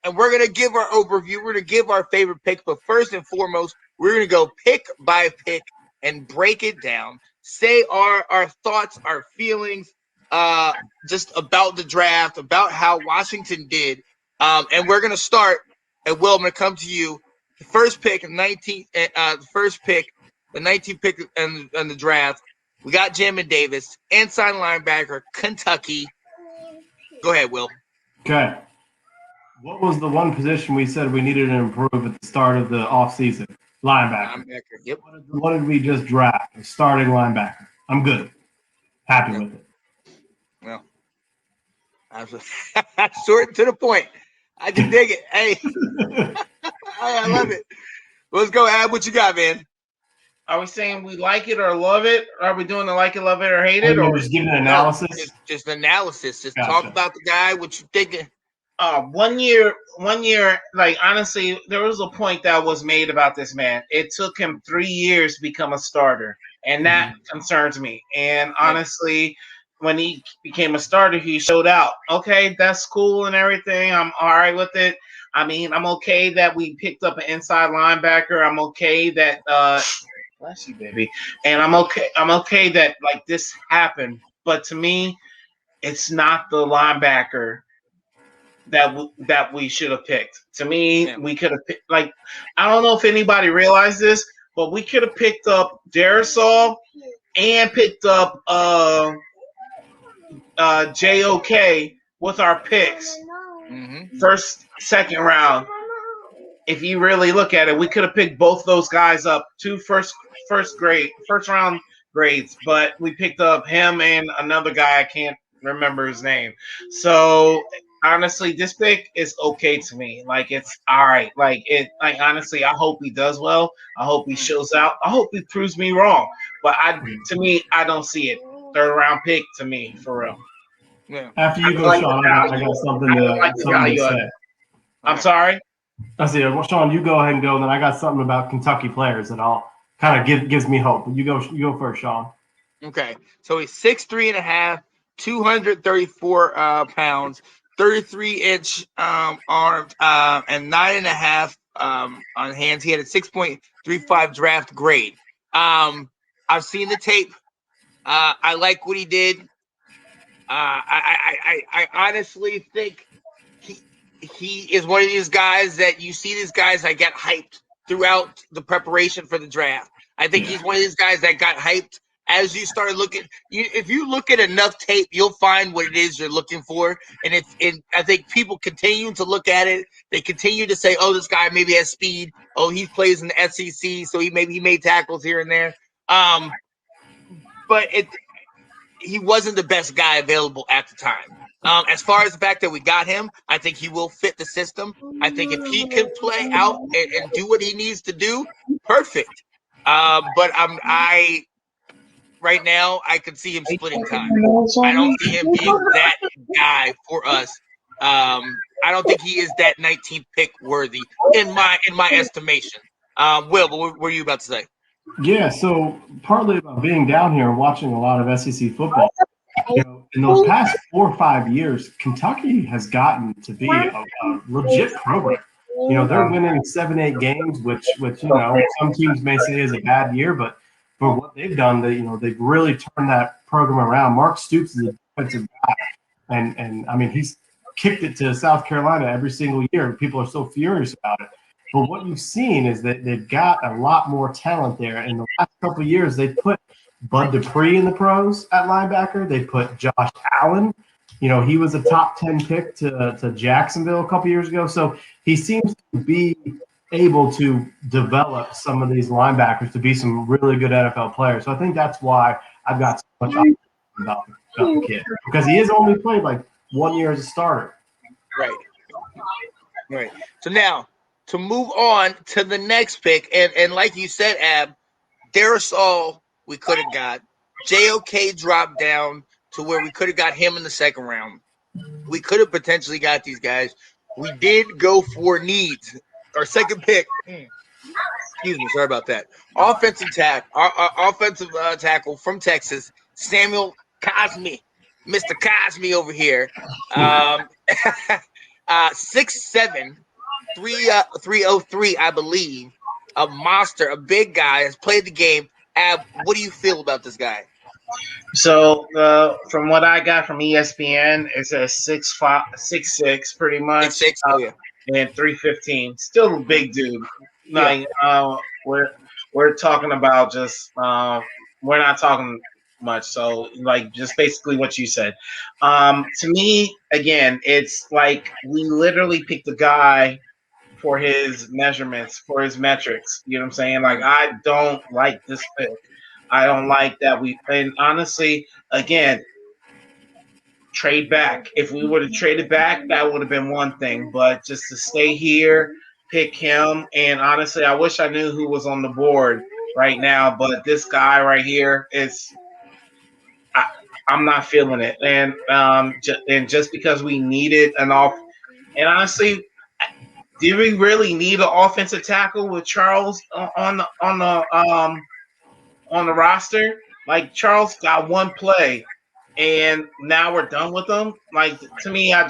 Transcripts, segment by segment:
And we're gonna give our overview. We're gonna give our favorite picks, but first and foremost, we're gonna go pick by pick and break it down. Say our thoughts, our feelings, just about the draft, about how Washington did. And we're gonna start. And Will, I'm gonna come to you. The first pick, the 19th pick in the draft. We got Jamin Davis, inside linebacker, Kentucky. Go ahead, Will. Okay. What was the one position we said we needed to improve at the start of the offseason? Linebacker. Yep. What did we just draft? A starting linebacker. I'm good. Happy with it. Well, short to the point. I can dig it. Hey, I love it. Let's go, Ab. What you got, man? Are we saying we like it or love it? Are we doing the like it, love it, or hate it? Or just giving an analysis? No, just analysis. Just Gotcha. talk about the guy, what you thinking. 1 year, like honestly, there was a point that was made about this man. It took him 3 years to become a starter, and that concerns me. And honestly, when he became a starter, he showed out. Okay, that's cool and everything. I'm all right with it. I mean, I'm okay that we picked up an inside linebacker. I'm okay that bless you, baby. And I'm okay that like this happened. But to me, it's not the linebacker that we should have picked. To me, we could have picked, like, I don't know if anybody realized this, but we could have picked up Darisaw and picked up JOK with our picks. First, second round. If you really look at it, we could have picked both those guys up, two first round grades, but we picked up him and another guy, I can't remember his name. So honestly, this pick is okay to me. Like, it's all right. Like honestly, I hope he does well. I hope he shows out. I hope he proves me wrong. But to me, I don't see it. Third round pick to me, for real. Yeah. After you go, Sean, I got something to say. I'm sorry. I see. Well, Sean, you go ahead and go, and then I got something about Kentucky players that I'll kind of gives me hope. You go first, Sean. Okay, so he's 6'3.5", 234 pounds, 33-inch arms, and 9.5 on hands. He had a 6.35 draft grade. I've seen the tape. I like what he did. I honestly think he is one of these guys that you see these guys that get hyped throughout the preparation for the draft. I think he's one of these guys that got hyped as you started looking. If you look at enough tape, you'll find what it is you're looking for. And I think people continue to look at it. They continue to say, "Oh, this guy maybe has speed. Oh, he plays in the SEC, so he made tackles here and there." But he wasn't the best guy available at the time. As far as the fact that we got him, I think he will fit the system. I think if he can play out and do what he needs to do, perfect. But right now, I could see him splitting time. I don't see him being that guy for us. I don't think he is that 19th pick worthy in my estimation. Will, what were you about to say? Yeah, so partly about being down here and watching a lot of SEC football. In those past 4 or 5 years, Kentucky has gotten to be a legit program. They're winning 7-8 games, which some teams may say is a bad year, but for what they've done, they've really turned that program around. Mark Stoops is a defensive guy, and I mean he's kicked it to South Carolina every single year. People are so furious about it. But what you've seen is that they've got a lot more talent there. In the last couple of years, they put Bud Dupree in the pros at linebacker. They put Josh Allen. He was a top 10 pick to Jacksonville a couple years ago. So he seems to be able to develop some of these linebackers to be some really good NFL players. So I think that's why I've got so much optimism about the kid, because he has only played like 1 year as a starter. Right. So now, to move on to the next pick, and like you said, Ab, Darisaw we could have got. JOK dropped down to where we could have got him in the second round. We could have potentially got these guys. We did go for needs. Our second pick, excuse me, sorry about that. Offensive tackle from Texas, Samuel Cosmi, Mr. Cosmi over here. 6'7", 303, I believe. A monster, a big guy, has played the game. Ab, what do you feel about this guy? So from what I got from ESPN, it says 6'5", 6'6", pretty much, 6'6"? Oh yeah. and 315. Still a big dude. Like we're talking about just we're not talking much. So like just basically what you said. To me, again, it's like we literally picked a guy for his measurements, for his metrics. You know what I'm saying? Like I don't like this pick. I don't like that and honestly, again, trade back. If we would have traded back, that would have been one thing. But just to stay here, pick him, and honestly, I wish I knew who was on the board right now. But this guy right here is, I'm not feeling it. And just because we needed an off, and honestly, did we really need an offensive tackle with Charles on the roster? Like Charles got one play, and now we're done with him. Like to me, I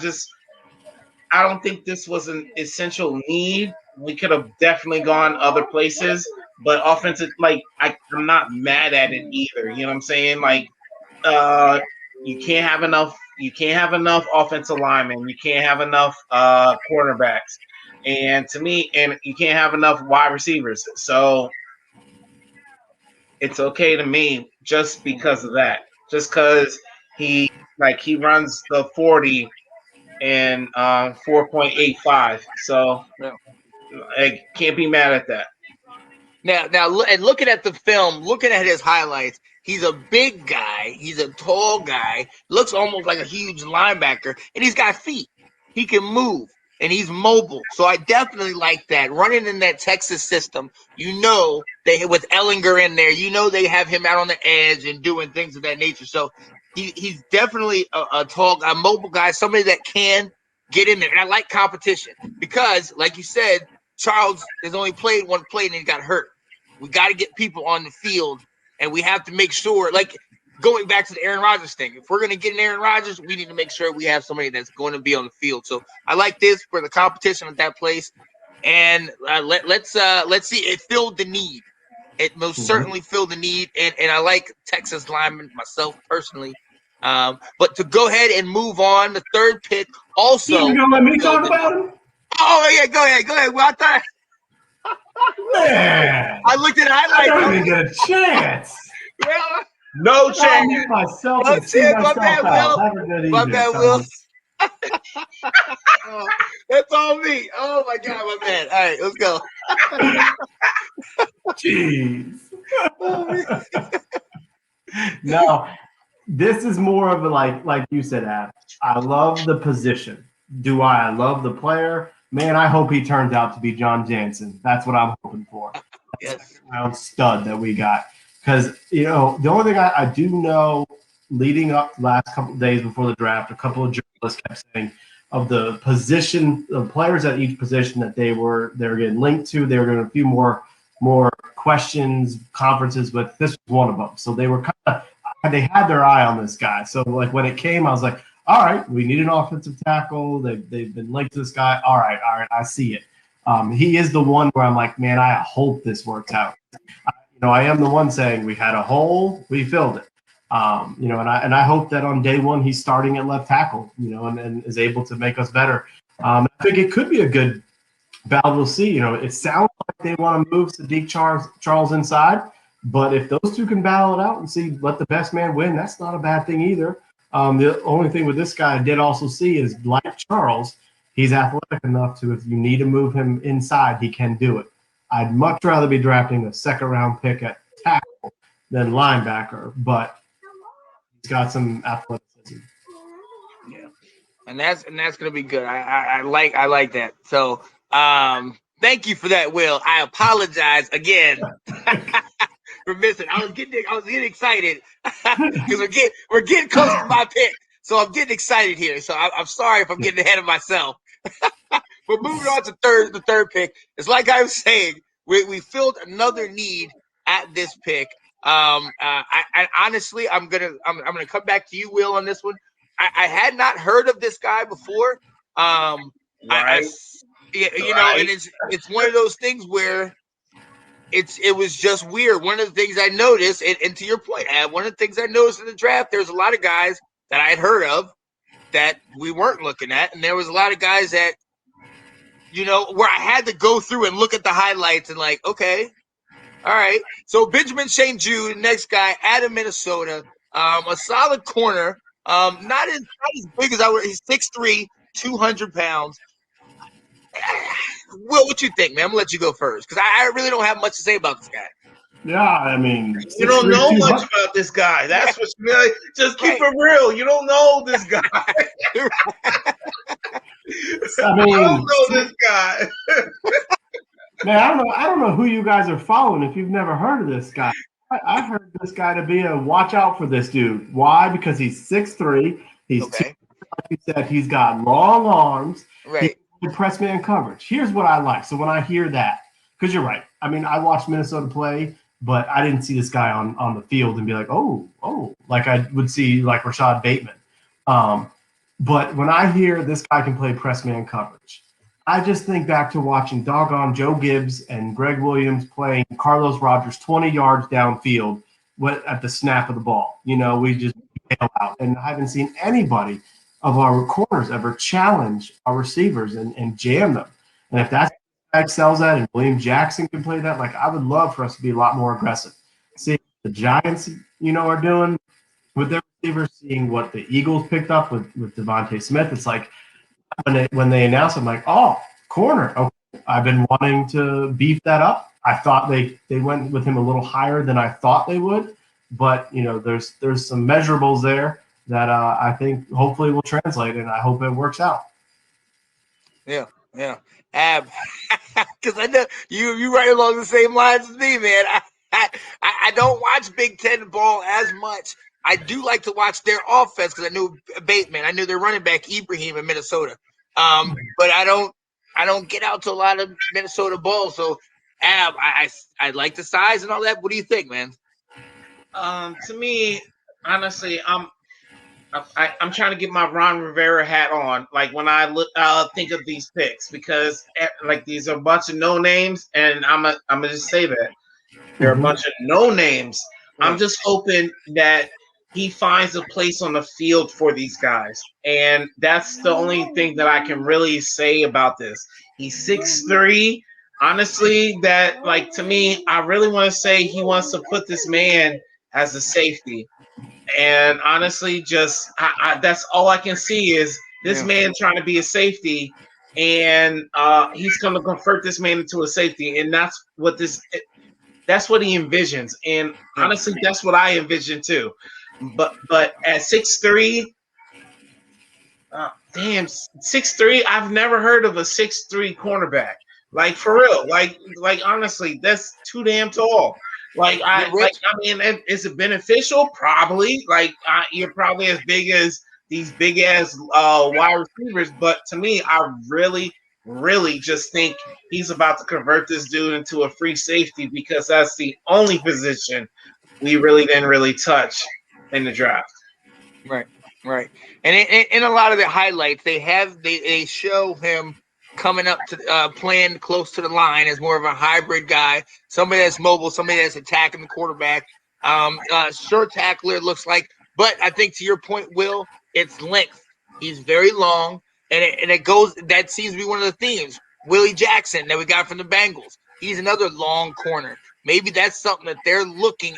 don't think this was an essential need. We could have definitely gone other places, but offensive, like I'm not mad at it either. You know what I'm saying? Like, you can't have enough. You can't have enough offensive linemen. You can't have enough cornerbacks, and to me, and you can't have enough wide receivers. So it's okay to me just because of that. Just because he runs the 40 and 4.85. So Yeah. I can't be mad at that. Now, and looking at the film, looking at his highlights, he's a big guy. He's a tall guy. Looks almost like a huge linebacker, and he's got feet. He can move, and he's mobile. So I definitely like that. Running in that Texas system, they with Ellinger in there, they have him out on the edge and doing things of that nature. So he's definitely a tall, a mobile guy, somebody that can get in there. And I like competition because, like you said, Charles has only played one play and he got hurt. We got to get people on the field, and we have to make sure, like going back to the Aaron Rodgers thing, if we're going to get an Aaron Rodgers, we need to make sure we have somebody that's going to be on the field. So I like this for the competition at that place, and let's see. It filled the need. It most certainly filled the need, and I like Texas linemen myself personally. But to go ahead and move on, the third pick also. You gonna let me talk about him? Oh yeah, go ahead. Well, I thought. Man, I looked at highlights. I don't even get a chance. Yeah. No chance. Myself No and see chance, my myself bad, out. Will. Have a good My evening, bad, Will. fellas. That's all me. Oh my god, my bad. All right, let's go. Jeez. No, this is more of a like you said, Ab. I love the position. Do I love the player? Man, I hope he turns out to be John Jansen. That's what I'm hoping for. Yes. Round stud that we got. Because, the only thing I do know leading up last couple of days before the draft, a couple of journalists kept saying of the position, the players at each position that they were getting linked to. They were doing a few more questions, conferences, but this was one of them. So they were they had their eye on this guy. So like when it came, I was like, all right, we need an offensive tackle. They've been linked to this guy. All right, I see it. He is the one where I'm like, man, I hope this works out. I am the one saying we had a hole, we filled it. And I hope that on day one he's starting at left tackle, and is able to make us better. I think it could be a good battle. We'll see. It sounds like they want to move Sadiq Charles inside, but if those two can battle it out and let the best man win, that's not a bad thing either. The only thing with this guy I did also see is, like Charles, he's athletic enough to, if you need to move him inside, he can do it. I'd much rather be drafting a second-round pick at tackle than linebacker, but he's got some athleticism. Yeah, and that's going to be good. I like that. So thank you for that, Will. I apologize again for missing. I was getting excited because we're getting close to my pick, so I'm getting excited here. So I'm sorry if I'm getting ahead of myself. We're moving on to the third pick. It's like I was saying, we filled another need at this pick. I honestly, I'm gonna come back to you, Will, on this one. I had not heard of this guy before. Right. And it's one of those things where it was just weird. One of the things I noticed, and to your point, one of the things I noticed in the draft, there's a lot of guys that I had heard of that we weren't looking at, and there was a lot of guys that, where I had to go through and look at the highlights and like, okay, all right. So Benjamin St. Jude, next guy, out of Minnesota, a solid corner, not as big as I would. He's 6'3", 200 pounds. Will, what you think, man? I'm gonna let you go first because I really don't have much to say about this guy. Yeah, I mean, you don't know much about this guy. That's what you really just keep it real. You don't know this guy. I mean, you don't know this guy. Man, I don't know who you guys are following if you've never heard of this guy. I heard this guy to be a watch out for this dude. Why? Because he's 6'3". He's like you said, he's got long arms. Right. He press man coverage. Here's what I like. So when I hear that, because you're right. I mean, I watched Minnesota play, but I didn't see this guy on the field and be like, oh, like I would see like Rashad Bateman. But when I hear this guy can play press man coverage, I just think back to watching doggone Joe Gibbs and Greg Williams playing Carlos Rogers 20 yards downfield at the snap of the ball. We just bail out. And I haven't seen anybody of our corners ever challenge our receivers and jam them. And if that's what excels at and William Jackson can play that, like I would love for us to be a lot more aggressive. See what the Giants, are doing with their receivers, seeing what the Eagles picked up with Devontae Smith. It's like, when they announced, I'm like, oh, corner. Okay. I've been wanting to beef that up. I thought they went with him a little higher than I thought they would, but there's some measurables there that I think hopefully will translate, and I hope it works out. Yeah. Ab, because I know you right along the same lines as me, man. I don't watch Big Ten ball as much. I do like to watch their offense because I knew Bateman. I knew their running back Ibrahim in Minnesota. But I don't get out to a lot of Minnesota ball. So, Ab, I like the size and all that. What do you think, man? To me, honestly, I'm trying to get my Ron Rivera hat on. Like when I think of these picks, because like these are a bunch of no names, and I'm gonna just say that they're a bunch of no names. I'm just hoping that he finds a place on the field for these guys. And that's the only thing that I can really say about this. He's 6'3". Honestly, that, like, to me, I really want to say he wants to put this man as a safety. And honestly, just that's all I can see is this man trying to be a safety, and he's going to convert this man into a safety. And that's what he envisions. And honestly, that's what I envision too. But at 6'3", 6'3", I've never heard of a 6'3" cornerback. Like for real, like honestly, that's too damn tall. Like is it beneficial? Probably. Like you're probably as big as these big ass wide receivers, but to me, I really, really just think he's about to convert this dude into a free safety because that's the only position we really didn't really touch in the draft. Right. And in a lot of the highlights, they show him coming up to playing close to the line as more of a hybrid guy, somebody that's mobile, somebody that's attacking the quarterback. Sure tackler, it looks like. But I think to your point, Will, it's length. He's very long, and it goes. That seems to be one of the themes. Willie Jackson that we got from the Bengals. He's another long corner. Maybe that's something that they're looking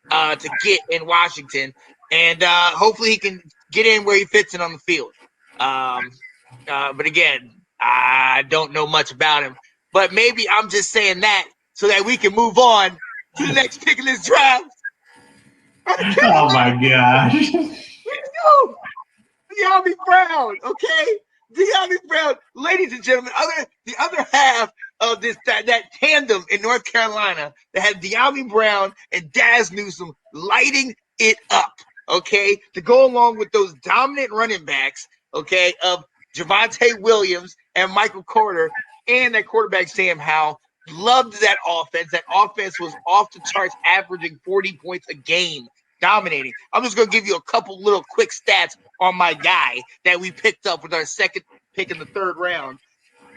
at to get in Washington. And hopefully he can get in where he fits in on the field. But again, I don't know much about him. But maybe I'm just saying that so that we can move on to the next pick in this draft. Oh, my gosh. Let's go. Dyami Brown, okay? Dyami Brown. Ladies and gentlemen, the other half of that tandem in North Carolina that had Dyami Brown and Daz Newsome lighting it up. Okay, to go along with those dominant running backs, okay, of Javonte Williams and Michael Carter and that quarterback Sam Howell. Loved that offense. That offense was off the charts, averaging 40 points a game, dominating. I'm just going to give you a couple little quick stats on my guy that we picked up with our second pick in the third round.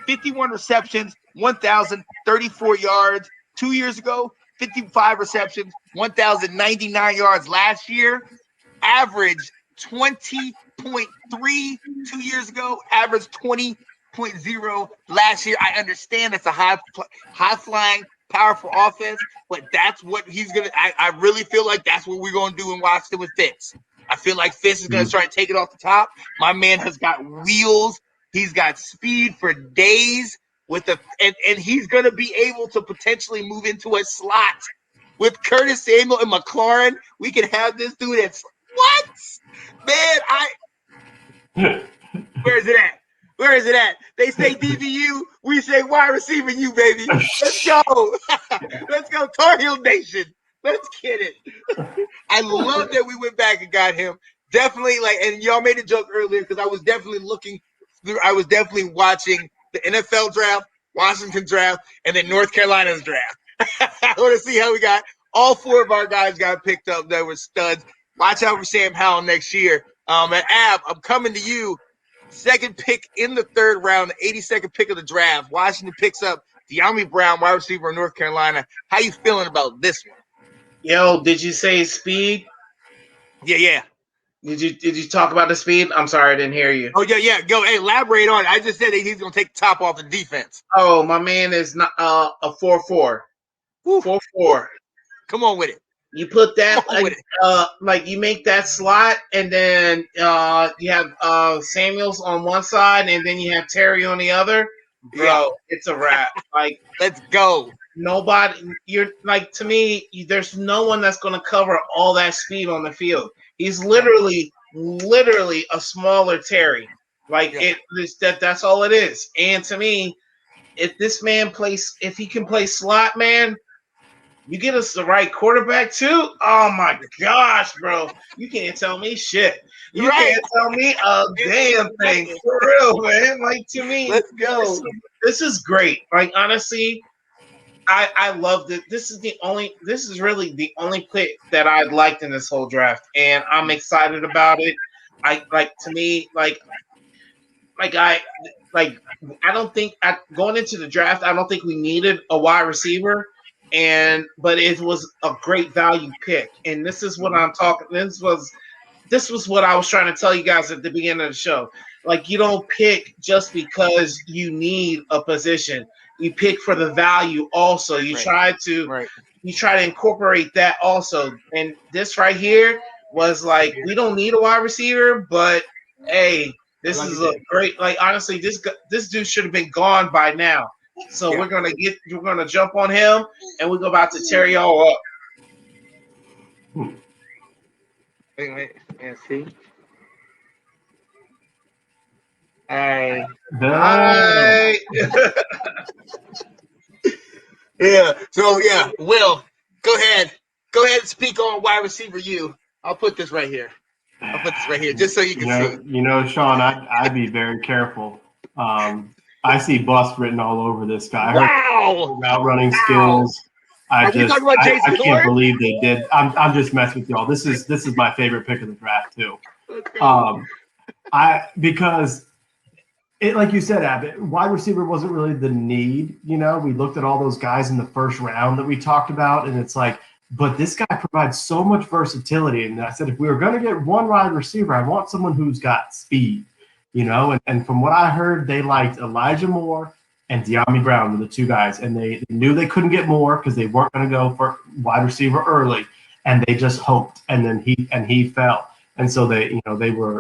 51 receptions, 1,034 yards 2 years ago. 55 receptions, 1,099 yards last year. Averaged 20.3 2 years ago. Averaged 20.0 last year. I understand it's a high flying, powerful offense, but that's what he's gonna. I really feel like that's what we're gonna do in Washington with Fitz. I feel like Fitz is gonna try to take it off the top. My man has got wheels. He's got speed for days and he's gonna be able to potentially move into a slot with Curtis Samuel and McLaurin. We can have this dude at what? Man, where is it at? Where is it at? They say DBU, we say wide receiver you, baby. Let's go. Let's go, Tar Heel Nation. Let's get it. I love that we went back and got him. Definitely, and y'all made a joke earlier because I was definitely watching the NFL draft, Washington draft, and then North Carolina's draft. I want to see how we got all four of our guys got picked up that were studs. Watch out for Sam Howell next year. And Ab, I'm coming to you. Second pick in the third round, the 82nd pick of the draft. Washington picks up Dyami Brown, wide receiver of North Carolina. How you feeling about this one? Yo, did you say speed? Yeah. Did you talk about the speed? I'm sorry, I didn't hear you. Oh yeah. Go elaborate on it. I just said that he's gonna take the top off the defense. Oh, my man is not a 4-4. 4-4. Come on with it. You put that like you make that slot, and then you have Samuels on one side, and then you have Terry on the other. Bro, it's a wrap. Like, let's go. Nobody, you're like, to me, there's no one that's going to cover all that speed on the field. He's literally a smaller Terry. Like that's all it is. And to me, if this man if he can play slot, man, you get us the right quarterback too. Oh my gosh, bro, you can't tell me shit. You can't tell me a damn thing for real, man. Like, to me, let's go. This is great. Like, honestly, I loved it. This is really the only pick that I liked in this whole draft, and I'm excited about it. I don't think going into the draft, I don't think we needed a wide receiver, but it was a great value pick. And this is what I'm talking. This was what I was trying to tell you guys at the beginning of the show. Like, you don't pick just because you need a position. You pick for the value also. You try to incorporate that also. And this right here was like, we don't need a wide receiver, but hey, this is a great, like, honestly, this dude should have been gone by now. So we're gonna jump on him, and we're about to tear y'all up. Wait, see. Hey. Yeah. So Will, go ahead and speak on wide receiver you. I'll put this right here just so you can see. You know, Sean, I'd be very careful. I see bust written all over this guy. Wow. Route running skills. I can't believe they did. I'm just messing with y'all. This is my favorite pick of the draft too. Because it, like you said, Abbott, wide receiver wasn't really the need. You know, we looked at all those guys in the first round that we talked about, and it's like, but this guy provides so much versatility. And I said, if we were going to get one wide receiver, I want someone who's got speed, you know. And from what I heard, they liked Elijah Moore and Dyami Brown were the two guys, and they knew they couldn't get more because they weren't going to go for wide receiver early, and they just hoped, and then he fell. And so they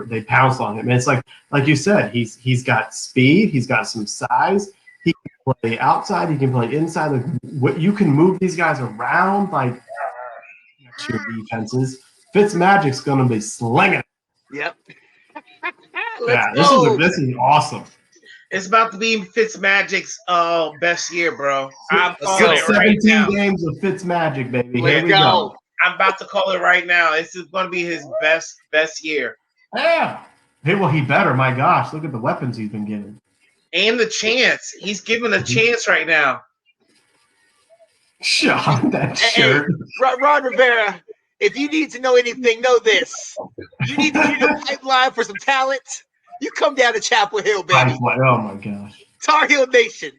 they pounced on him. And it's like you said, he's got speed, he's got some size, he can play outside, he can play inside. Like, you can move these guys around like your defenses. Fitzmagic's gonna be slinging. Yep. This is awesome. It's about to be Fitzmagic's best year, bro. I'm calling it 17 right now. games of Fitzmagic, baby. Let's Here we go. I'm about to call it right now. This is going to be his best year. Yeah. Hey, well, he better. My gosh, look at the weapons he's been given. And the chance. He's given a chance right now. Sean, that shirt. Hey, Ron Rivera, if you need to know anything, know this. You need to see the pipeline for some talent. You come down to Chapel Hill, baby. Oh my gosh. Tar Heel Nation.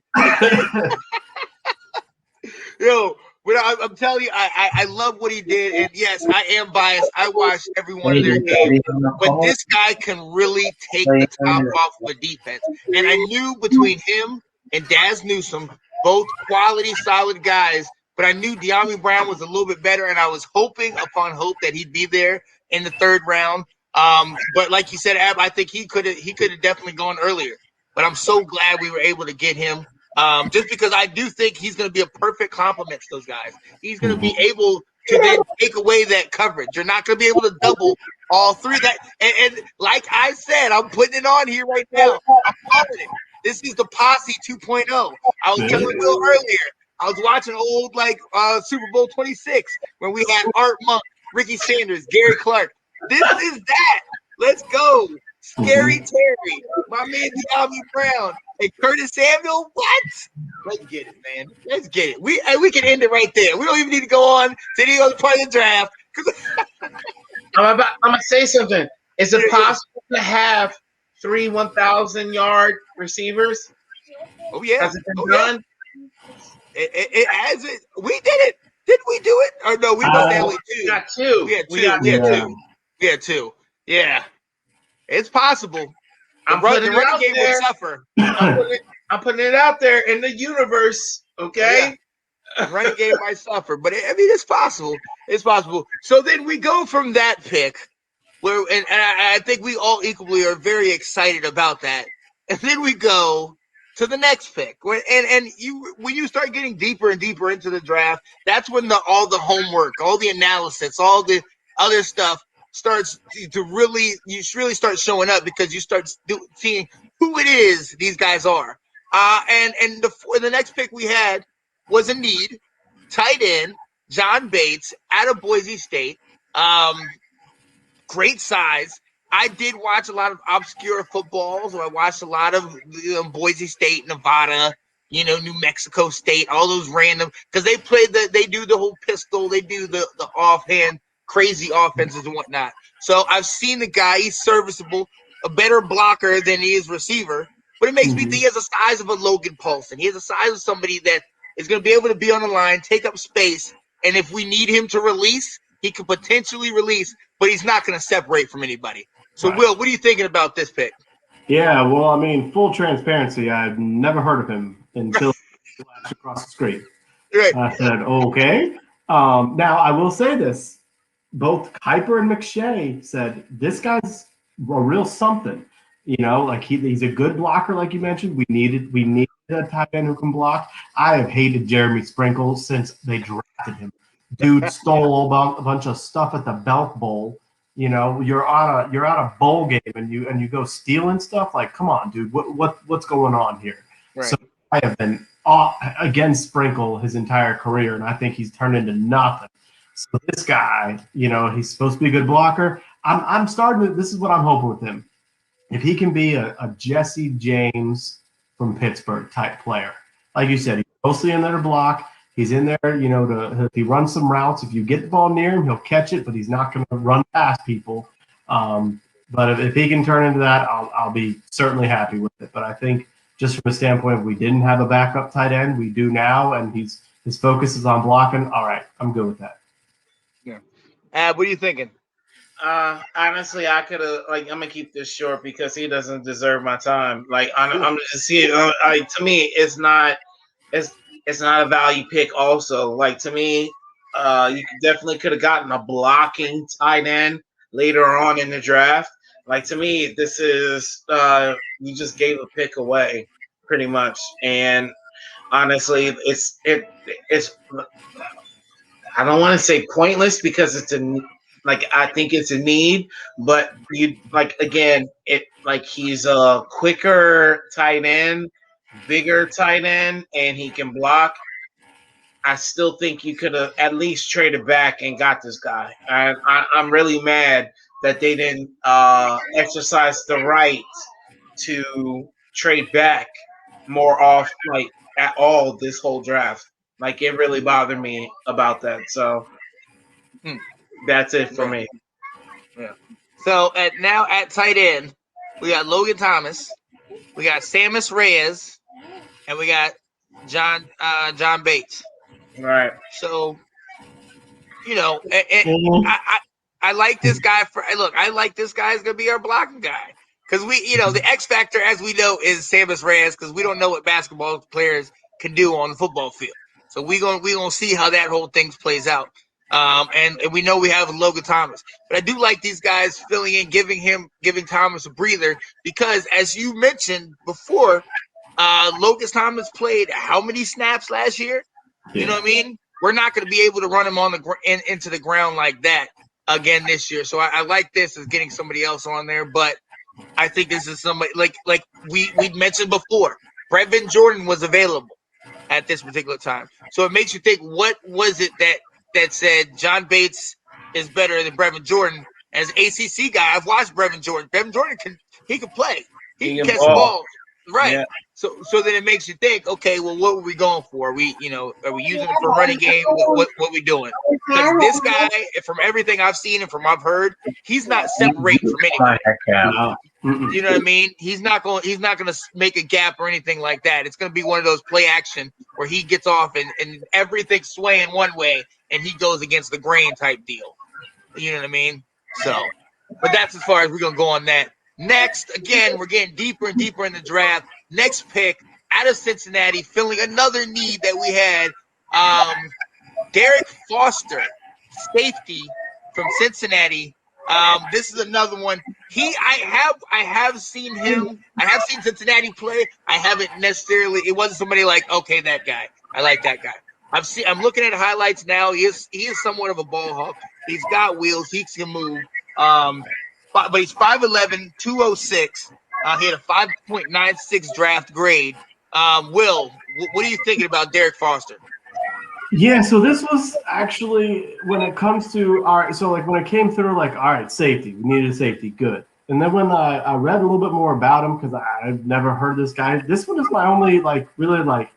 Yo, but I'm telling you, I love what he did, and yes, I am biased. I watched every one of their games, but this guy can really take the top off of a defense. And I knew between him and Daz Newsome, both quality, solid guys, but I knew Dyami Brown was a little bit better, and I was hoping upon hope that he'd be there in the third round. But like you said, Ab, I think he could have definitely gone earlier. But I'm so glad we were able to get him. Just because I do think he's going to be a perfect complement to those guys. He's going to be able to then take away that coverage. You're not going to be able to double all three of that. And like I said, I'm putting it on here right now. I'm calling it. This is the Posse 2.0. I was telling Will earlier. I was watching old Super Bowl 26 when we had Art Monk, Ricky Sanders, Gary Clark. This is that. Let's go. Scary Terry, my man Dyami Brown, and Curtis Samuel. What? Let's get it, man. Let's get it. We can end it right there. We don't even need to go on to the other part of the draft. I'm gonna say something. Is it possible to have 3 1,000-yard receivers? Oh yeah. Has it been done? It has it. We did it. Did we do it? Or no? We must have two. We got two. We had two. Yeah. It's possible. The running game would suffer. I'm putting it out there in the universe. Okay. Yeah. Running game might suffer, but it's possible. It's possible. So then we go from that pick, where and I think we all equally are very excited about that. And then we go to the next pick, when you start getting deeper and deeper into the draft, that's when all the homework, all the analysis, all the other stuff starts to really start showing up, because you start seeing who it is these guys are. And the next pick we had was a need, tight end, John Bates out of Boise State. Great size. I did watch a lot of obscure footballs. I watched a lot of Boise State, Nevada, New Mexico State, all those random, because they do the whole pistol, they do the offhand crazy offenses and whatnot. So I've seen the guy. He's serviceable, a better blocker than he is receiver, but it makes me think he has the size of a Logan Paulson. He has the size of somebody that is going to be able to be on the line, take up space, and if we need him to release, he could potentially release, but he's not going to separate from anybody. So, right. Will, what are you thinking about this pick? Yeah, well, I mean, full transparency, I've never heard of him until he flashed across the screen. Right. I said, okay. Now, I will say this. Both Kiper and McShay said, this guy's a real something. He's a good blocker, like you mentioned. We needed a tight end who can block. I have hated Jeremy Sprinkle since they drafted him. Dude stole a bunch of stuff at the Belk Bowl. You're on a bowl game and you go stealing stuff. Like, come on, dude, what's going on here? Right. So I have been against Sprinkle his entire career, and I think he's turned into nothing. So this guy, he's supposed to be a good blocker. I'm starting to. This is what I'm hoping with him. If he can be a Jesse James from Pittsburgh type player, like you said, he's mostly in there to block. He's in there, if he runs some routes, if you get the ball near him, he'll catch it, but he's not going to run past people. But if he can turn into that, I'll be certainly happy with it. But I think just from a standpoint, if we didn't have a backup tight end, we do now, and his focus is on blocking. All right, I'm good with that. Yeah. What are you thinking? Honestly, I could have. I'm gonna keep this short because he doesn't deserve my time. I'm just here. To me, it's not a value pick. Also, to me, you definitely could have gotten a blocking tight end later on in the draft. To me, this is you just gave a pick away, pretty much. And honestly, it's I don't want to say pointless because it's I think it's a need, but he's a quicker tight end, bigger tight end, and he can block. I still think you could have at least traded back and got this guy. And I'm really mad that they didn't exercise the right to trade back more off at all this whole draft. It really bothered me about that. So that's it for me. Yeah. So now at tight end, we got Logan Thomas, we got Sammis Reyes, and we got John Bates. Right. So, I like this guy I like this guy is gonna be our blocking guy. Because the X factor, as we know, is Sammis Reyes, because we don't know what basketball players can do on the football field. So we gonna see how that whole thing plays out. And we know we have Logan Thomas, but I do like these guys filling in, giving Thomas a breather, because as you mentioned before, Logan Thomas played how many snaps last year? You know what I mean? We're not going to be able to run him on into the ground like that again this year. So I like this as getting somebody else on there, but I think this is somebody like we mentioned before. Brevin Jordan was available at this particular time, so it makes you think, what was it that said John Bates is better than Brevin Jordan? As an ACC guy, I've watched Brevin Jordan. Brevin Jordan can play. He can catch the ball, right? Yeah. So then it makes you think, okay, well, what were we going for? Are we using it for a running game? What we doing? Because this guy, from everything I've seen and from I've heard, he's not separating from anybody. You know what I mean? He's not going to make a gap or anything like that. It's going to be one of those play action where he gets off and everything's swaying one way and he goes against the grain type deal. You know what I mean? So, but that's as far as we're going to go on that. Next, again, we're getting deeper and deeper in the draft. Next pick out of Cincinnati, filling another need that we had. Derek Foster, safety from Cincinnati. This is another one. I have seen him. I have seen Cincinnati play. I haven't necessarily. It wasn't somebody like, okay, that guy. I like that guy. I'm looking at highlights now. He is somewhat of a ball hawk. He's got wheels. He can move. But he's 5'11", 206. He had a 5.96 draft grade. Will, what are you thinking about Derek Foster? Yeah, so this was actually, when it comes to, all right, so like when it came through, like, all right, safety, we needed a safety, good. And then when I read a little bit more about him, because I've never heard this guy, this one is my only, like, really, like,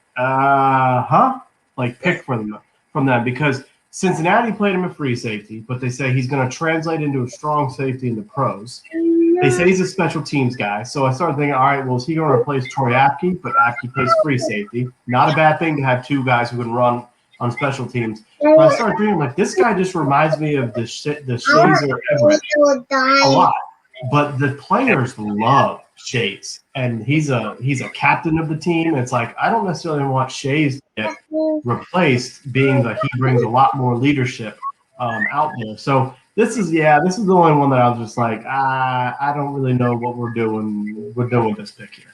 pick from them, because Cincinnati played him a free safety, but they say he's going to translate into a strong safety in the pros. They say he's a special teams guy. So I started thinking, all right, well, is he going to replace Troy Apke? But Apke plays free safety. Not a bad thing to have two guys who can run on special teams. But I started thinking, like, this guy just reminds me of the Shazer Everett a lot. But the players love Shays, and he's a captain of the team. It's like, I don't necessarily want Shays to get replaced, being that he brings a lot more leadership out there. So this is the only one that I was just like, I don't really know what we're doing. We're doing this pick here.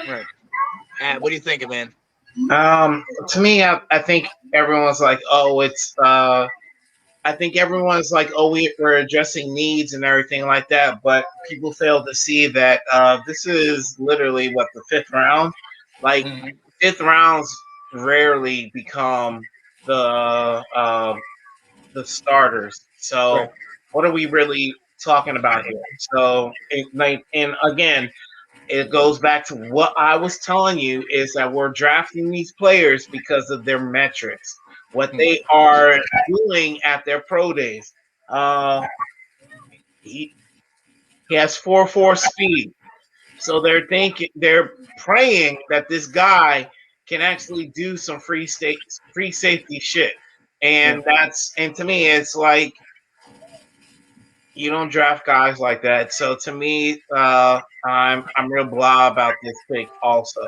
Right. What do you think, man? To me, I think everyone's like, oh, it's. I think everyone's like, oh, we're addressing needs and everything like that, but people fail to see that this is literally the fifth round. Like, fifth rounds rarely become the starters. So, What are we really talking about here? So, and again, it goes back to what I was telling you, is that we're drafting these players because of their metrics, what they are doing at their pro days. He has 4.4 speed. So they're praying that this guy can actually do some free safety shit. And to me, it's like, you don't draft guys like that. So to me, I'm real blah about this pick also,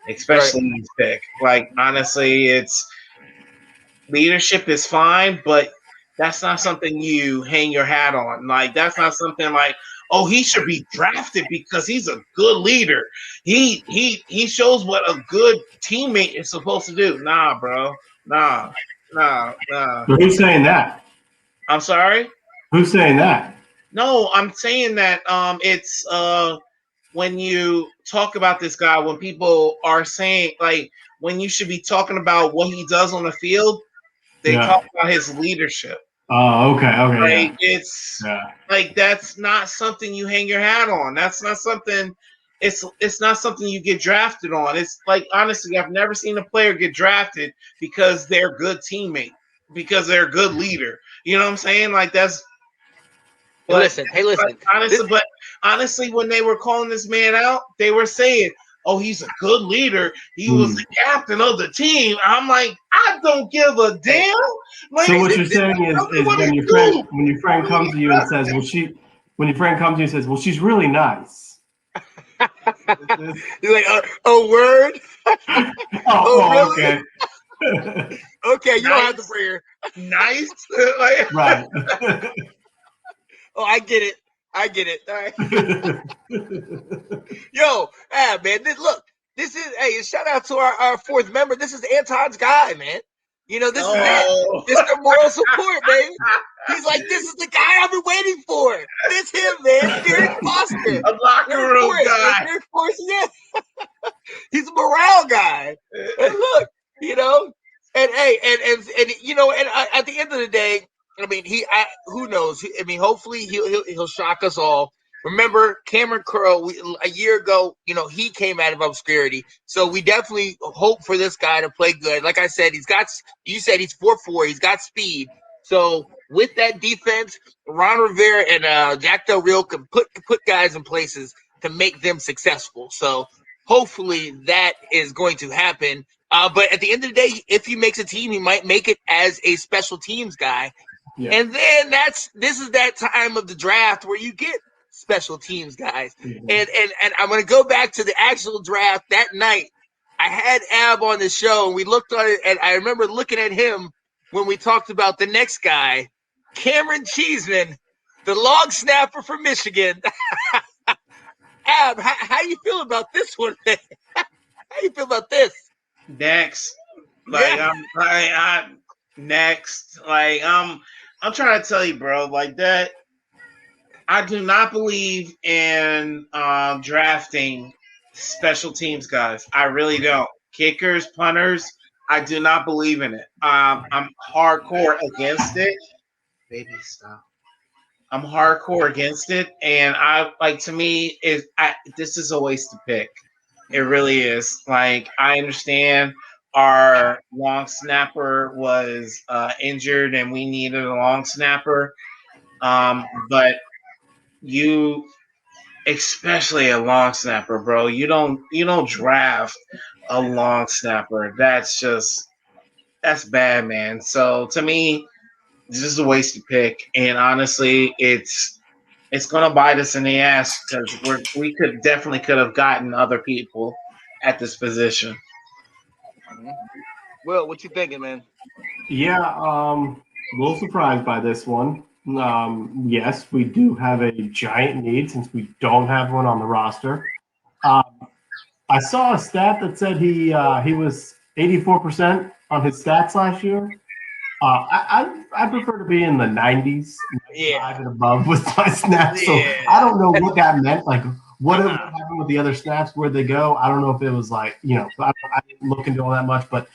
especially this pick. Like, honestly, it's leadership is fine, but that's not something you hang your hat on. Like, that's not something like, oh, he should be drafted because he's a good leader. He shows what a good teammate is supposed to do. Nah, bro. Nah. Who's saying that? I'm sorry? Who's saying that? No, I'm saying that it's when you talk about this guy, when people are saying, like, when you should be talking about what he does on the field, they talk about his leadership. Oh, okay. Like, it's like, that's not something you hang your hat on. That's not something. It's not something you get drafted on. It's like, honestly, I've never seen a player get drafted because they're a good teammate, because they're a good leader. You know what I'm saying? Like, that's. Hey, listen. But honestly, when they were calling this man out, they were saying, "Oh, he's a good leader. He was the captain of the team." I'm like, I don't give a damn. Like, so what you're saying is when your friend comes to you and says, "Well, she's really nice." You're like, a word? Oh, really? okay. Okay, you don't have to bring her. Nice, like, Right. Oh, I get it. All right. Yo, man, this is, hey, shout out to our fourth member. This is Anton's guy, man. You know, this is it. This is the moral support, baby. He's like, this is the guy I've been waiting for. This him, man. Derek Foster. a locker room guy. Derek Foster, yeah. He's a morale guy. And look, you know, and hey, and you know, and at the end of the day, I mean, who knows? I mean, hopefully he'll shock us all. Remember, Cameron Curl, a year ago, you know, he came out of obscurity. So we definitely hope for this guy to play good. Like I said, you said he's 4'4", he's got speed. So with that defense, Ron Rivera and Jack Del Rio can put guys in places to make them successful. So hopefully that is going to happen. But at the end of the day, if he makes a team, he might make it as a special teams guy. Yeah. And then this is that time of the draft where you get special teams guys. Mm-hmm. And I'm going to go back to the actual draft that night. I had Ab on the show and we looked on it, and I remember looking at him when we talked about the next guy, Cameron Cheeseman, the long snapper from Michigan. Ab, how you feel about this one, man? How you feel about this? Next. Like, yeah. Next. Like, I'm trying to tell you, bro, like that. I do not believe in drafting special teams guys. I really don't. Kickers, punters, I do not believe in it. I'm hardcore against it. Baby, stop. I'm hardcore against it, and to me, this is a waste of pick. It really is. Like, I understand our long snapper was injured, and we needed a long snapper. But you, especially a long snapper, bro, you don't draft a long snapper. That's bad, man. So to me, this is a wasted pick, and honestly, it's gonna bite us in the ass because we could have gotten other people at this position. Well, what you thinking, man? Yeah, a little surprised by this one. Yes, we do have a giant need since we don't have one on the roster. I saw a stat that said he was 84% on his stats last year. I prefer to be in the 90s, and above with my snaps. So I don't know what that meant. Like, what happened with the other snaps? Where'd they go? I don't know if it was like, I didn't look into all that much, but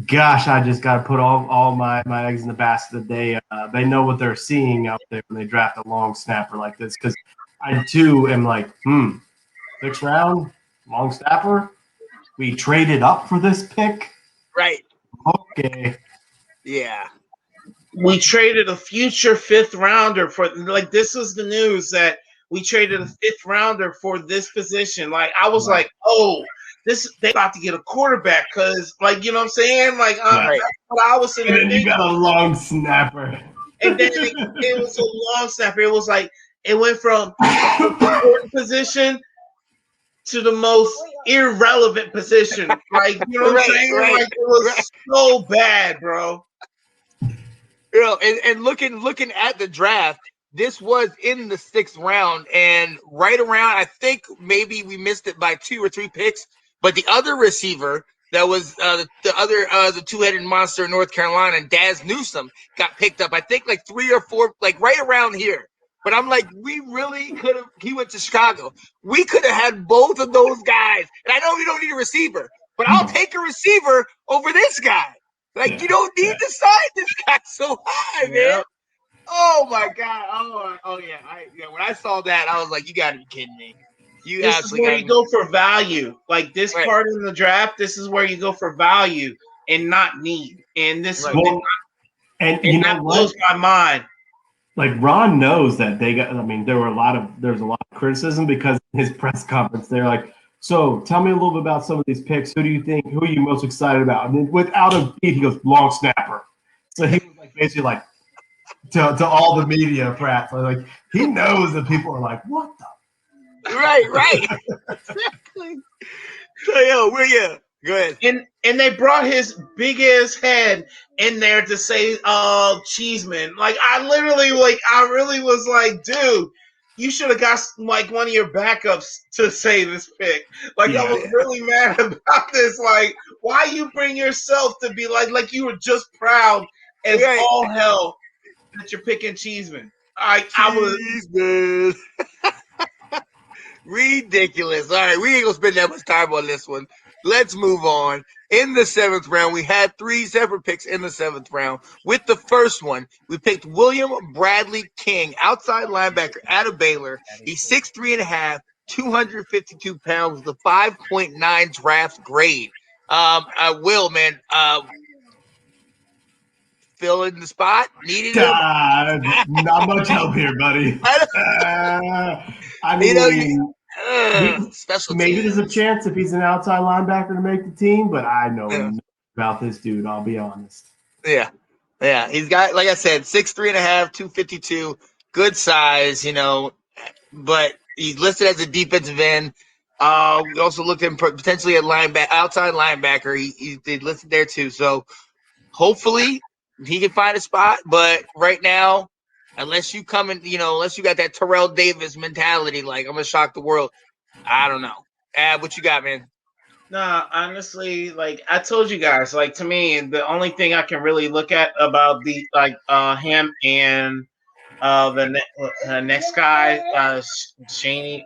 gosh, I just got to put all my eggs in the basket that they know what they're seeing out there when they draft a long snapper like this. Because I too am like, 6th round long snapper. We traded up for this pick, right? Okay. Yeah. We traded a future 5th rounder for, like, this was the news that we traded a 5th rounder for this position. Like, I was like, oh, they about to get a quarterback because, like, you know what I'm saying? Like, that's what I was saying. And then you got a long snapper. And then it was a long snapper. It was like, it went from the important position to the most irrelevant position. Like, you know what I'm saying? Right. Like, it was so bad, bro. You know, and looking at the draft, this was in the 6th round, and right around, I think maybe we missed it by 2 or 3 picks, but the other receiver that was the two-headed monster in North Carolina, Daz Newsome, got picked up. I think like 3 or 4, like right around here. But I'm like, we really could have. He went to Chicago. We could have had both of those guys. And I know we don't need a receiver, but I'll take a receiver over this guy. Like, you don't need to sign this guy so high, man. Oh my God. Oh yeah. When I saw that, I was like, you gotta be kidding me. This is where you go for value. Like, this part in the draft, this is where you go for value and not need. And this and you know that blows my mind. like Ron knows that they got. I mean, there's a lot of criticism because in his press conference they're like, "So tell me a little bit about some of these picks. Who are you most excited about?" And then without a beat, he goes, "Long snapper." So he was like basically like to all the media press, like he knows that people are like, "What the?" Right. Exactly. So go ahead. And they brought his big ass head in there to say Cheeseman. Like I really was like, dude, you should have got like one of your backups to say this pick. Like I was really mad about this. Like, why you bring yourself to be like you were just proud as all hell that you're picking Cheeseman. I was Cheeseman. Ridiculous. All right, we ain't gonna spend that much time on this one. Let's move on. In the 7th round, we had 3 separate picks in the 7th round. With the first one, we picked William Bradley King, outside linebacker out of Baylor. He's 6'3.5", 252 pounds, the 5.9 draft grade. Will, man, fill in the spot. Needed not much help here, buddy. I mean, special maybe teams. there's a chance if he's an outside linebacker to make the team, but I know nothing about this dude. I'll be honest. Yeah. He's got, like I said, 6'3.5", 252, good size, but he's listed as a defensive end. We also looked at him potentially at outside linebacker. He listed there too. So hopefully he can find a spot. But right now, unless you got that Terrell Davis mentality, like I'm gonna shock the world, I don't know. What you got, man? Nah, honestly, like I told you guys, like to me, the only thing I can really look at about the him and the next guy, Shaney,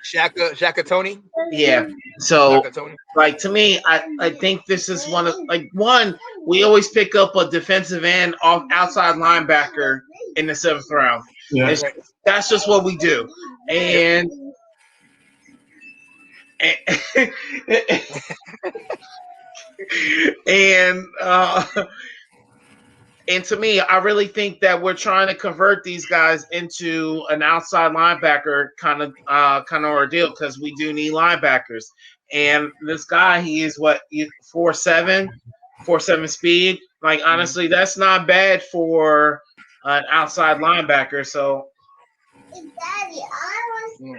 Shaka Tony. Yeah. So, Shaka Tony. like to me, I think this is one we always pick up a defensive end off outside linebacker in the 7th round. Yeah. That's just what we do, and. And to me, I really think that we're trying to convert these guys into an outside linebacker kind of ordeal because we do need linebackers. And this guy, he is 4'7", 4'7" speed. Like honestly, that's not bad for an outside linebacker. So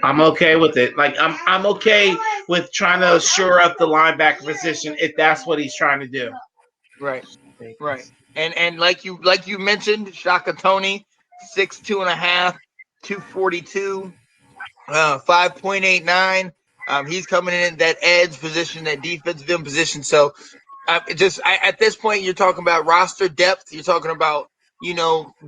I'm okay with it. Like I'm okay with trying to shore up the linebacker position if that's what he's trying to do. Right. And like you mentioned, Shaka Tony, 6'2.5", 242, 5.89. He's coming in that edge position, that defensive end position. So at this point, you're talking about roster depth. You're talking about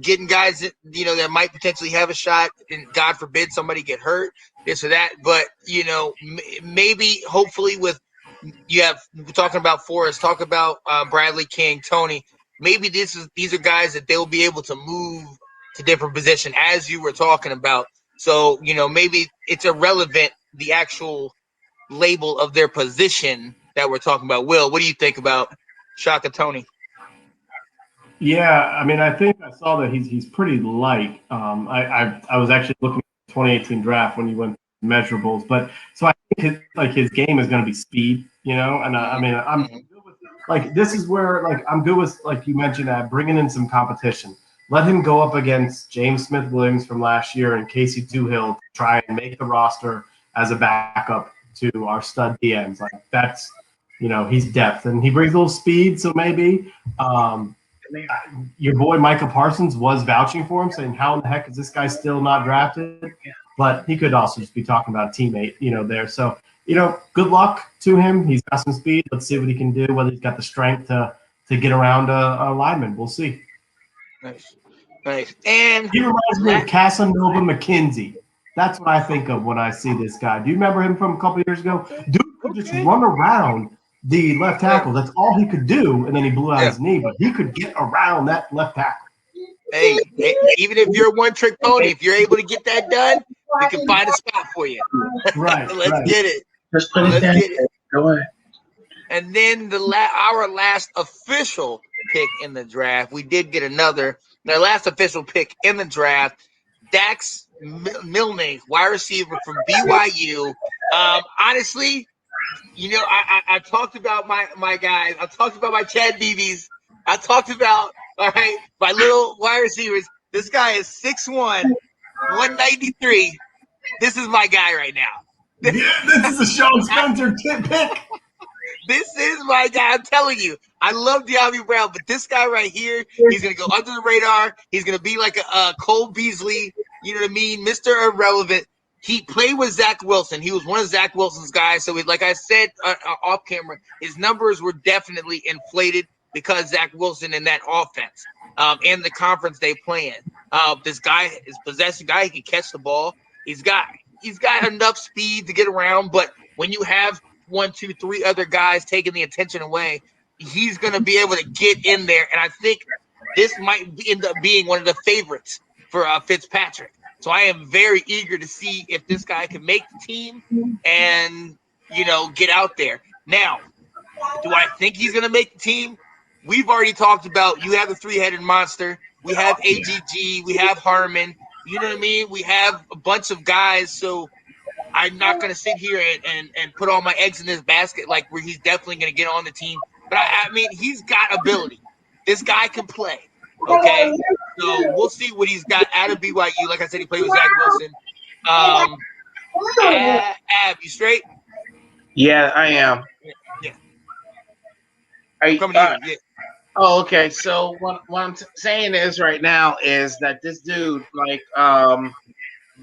getting guys that might potentially have a shot, and God forbid somebody get hurt, this or that. But maybe hopefully we're talking about Forrest, talk about Bradley King, Tony. Maybe these are guys that they'll be able to move to different position as you were talking about. So maybe it's irrelevant the actual label of their position that we're talking about. Will, what do you think about Shaka Tony? Yeah, I mean, I think I saw that he's pretty light. I was actually looking at the 2018 draft when he went measurables, but so I think his game is going to be speed, and I mean I'm good with, like, this is where, like, I'm good with, like you mentioned, bringing in some competition. Let him go up against James Smith-Williams from last year and Casey Toohill to try and make the roster as a backup to our stud DMs. Like, that's, he's depth and he brings a little speed, so maybe. Your boy Micah Parsons was vouching for him, saying, "How in the heck is this guy still not drafted?" But he could also just be talking about a teammate, there. So, good luck to him. He's got some speed. Let's see what he can do. Whether he's got the strength to get around a lineman, we'll see. Nice. And he reminds me of Casanova McKenzie. That's what I think of when I see this guy. Do you remember him from a couple of years ago? Dude could just run around the left tackle. That's all he could do, and then he blew out his knee. But he could get around that left tackle. Hey, even if you're a one-trick pony, if you're able to get that done, we can find a spot for you. Right. Let's get it. Just put it down. Go ahead. And then our last official pick in the draft, we did get another their last official pick in the draft, Dax Milne, wide receiver from BYU. Honestly, I talked about my guys. I talked about my Chad Beebes. I talked about my little wide receivers. This guy is 6'1", 193. This is my guy right now. This is a Sean Spencer pick. This is my guy. I'm telling you. I love De'Ami Brown, but this guy right here, he's going to go under the radar. He's going to be like a Cole Beasley, you know what I mean? Mr. Irrelevant. He played with Zach Wilson. He was one of Zach Wilson's guys. So, like I said off camera, his numbers were definitely inflated because Zach Wilson in that offense and the conference they play in. This guy is possessing guy. He can catch the ball. He's got enough speed to get around. But when you have 1, 2, 3 other guys taking the attention away, he's going to be able to get in there. And I think this might end up being one of the favorites for Fitzpatrick. So I am very eager to see if this guy can make the team and, get out there. Now, do I think he's going to make the team? We've already talked about, you have the three-headed monster. We have AGG. We have Harmon. You know what I mean? We have a bunch of guys. So I'm not going to sit here and put all my eggs in this basket like where he's definitely going to get on the team. But, I mean, he's got ability. This guy can play. Okay, so we'll see what he's got out of BYU. Like I said, he played with Zach Wilson. Ab, you straight? Yeah, I am. Yeah. Are you coming to you? Yeah. Oh, okay. So what I'm saying is right now is that this dude,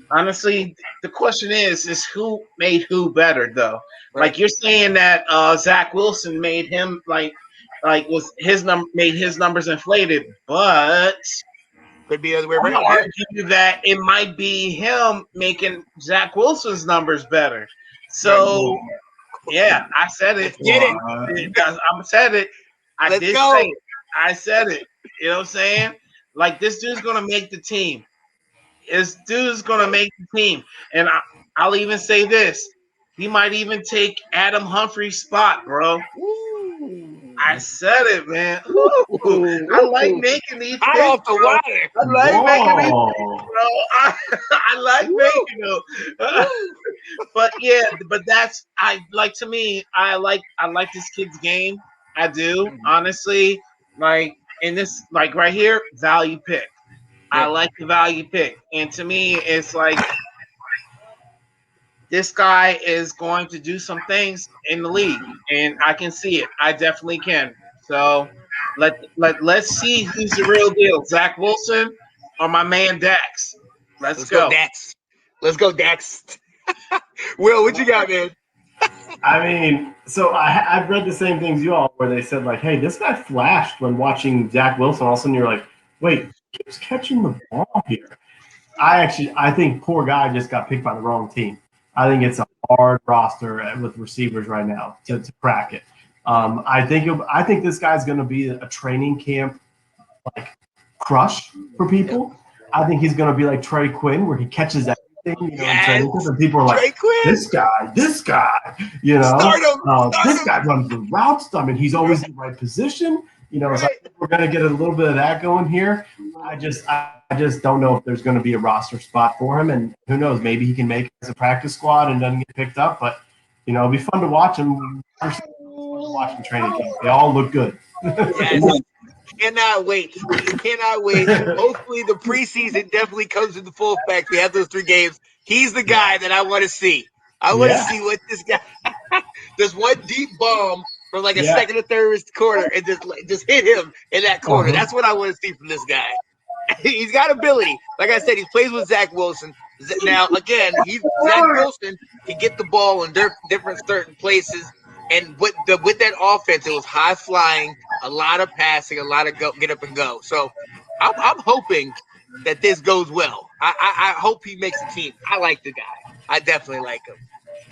honestly, the question is who made who better though? Right. Like you're saying that Zach Wilson made him was his made his numbers inflated, but could be the other way around. I'm gonna argue that it might be him making Zach Wilson's numbers better. So yeah, I said it. Get it? I said it. I did say it. I said it. You know what I'm saying? Like this dude's gonna make the team. This dude's gonna make the team, and I'll even say this: he might even take Adam Humphrey's spot, bro. I said it, man. Ooh, I like making these picks, off the wire. I like making these picks, bro. I like making them. But yeah, that's to me, I like this kid's game. I do, honestly. Like in this, like right here, value pick. I like the value pick. And to me, it's like this guy is going to do some things in the league, and I can see it. I definitely can. So let's see who's the real deal, Zach Wilson or my man Dax. Let's go, Dax. Let's go, Dax. Will, what you got, man? I mean, so I've read the same things you all, where they said like, "Hey, this guy flashed when watching Zach Wilson." All of a sudden, you're like, "Wait, he keeps catching the ball here." I think poor guy just got picked by the wrong team. I think it's a hard roster with receivers right now to crack it. I think this guy's going to be a training camp crush for people. I think he's going to be like Trey Quinn, where he catches everything. And people are like, this guy, this guy runs the routes. I mean, he's always in the right position. So I think we're going to get a little bit of that going here. I just don't know if there's going to be a roster spot for him, and who knows? Maybe he can make it as a practice squad and doesn't get picked up. But it'll be fun to watch him. Watching training camp, they all look good. Yes. Cannot wait. Hopefully, the preseason definitely comes into full effect. We have those 3 games. He's the guy that I want to see. I want to see what this guy. There's one deep bomb from a second or third quarter, and just hit him in that corner. That's what I want to see from this guy. He's got ability. Like I said, he plays with Zach Wilson. Now, again, Zach Wilson can get the ball in different certain places. And with that offense, it was high flying, a lot of passing, a lot of get up and go. So I'm hoping that this goes well. I hope he makes the team. I like the guy. I definitely like him.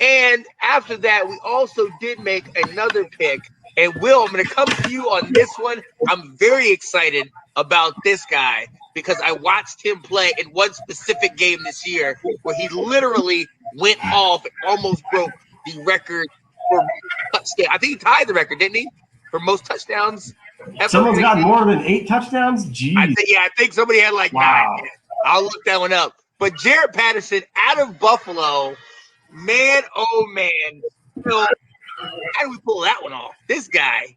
And after that, we also did make another pick. And Will, I'm going to come to you on this one. I'm very excited about this guy because I watched him play in one specific game this year where he literally went off and almost broke the record for touchdown. I think he tied the record, didn't he? For most touchdowns Someone's got more than 8 touchdowns? Jeez. I think somebody had like 9. I'll look that one up. But Jaret Patterson out of Buffalo, man, oh man. How do we pull that one off? This guy.